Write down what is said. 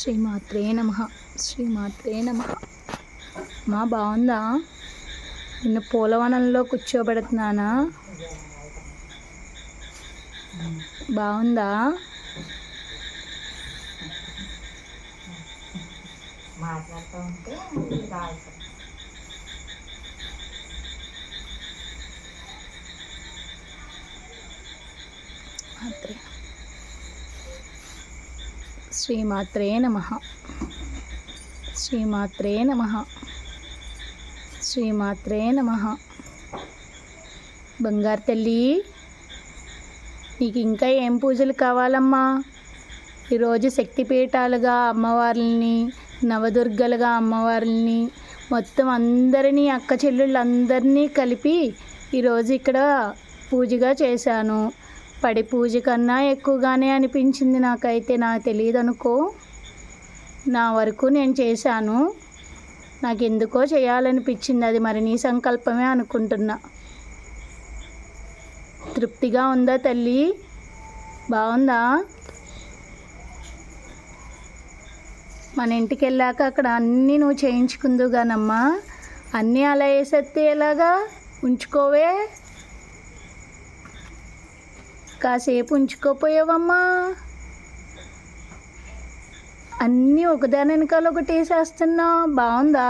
శ్రీమాత్రే నమః. శ్రీమాత్రే నమః. మా బాగుందా? నిన్ను పూలవనంలో కూర్చోబెడుతున్నానా? బాగుందా? మాట్లాడుతూ ఉంటే శ్రీమాత్రే నమః. శ్రీమాత్రే నమః. శ్రీమాత్రే నమః. బంగారు తల్లి, నీకు ఇంకా ఏం పూజలు కావాలమ్మా? ఈరోజు శక్తిపీఠాలుగా అమ్మవార్లని, నవదుర్గలుగా అమ్మవార్లని, మొత్తం అందరినీ అక్క చెల్లెళ్ళందరినీ కలిపి ఈరోజు ఇక్కడ పూజగా చేశాను. పడి పూజ కన్నా ఎక్కువగానే అనిపించింది నాకైతే. నాకు తెలియదు అనుకో, నా వరకు నేను చేశాను. నాకు ఎందుకో చేయాలనిపించింది. అది మరి నీ సంకల్పమే అనుకుంటున్నా. తృప్తిగా ఉందా తల్లి? బాగుందా? మన ఇంటికి వెళ్ళాక అక్కడ అన్నీ నువ్వు చేయించుకుందుగానమ్మా. అన్నీ అలా వేసేస్తే ఎలాగా? ఉంచుకోవే, కాసేపు ఉంచుకోపోయావమ్మా. అన్నీ ఒకదాని వెనకాల ఒకటి వేసేస్తున్నా. బాగుందా?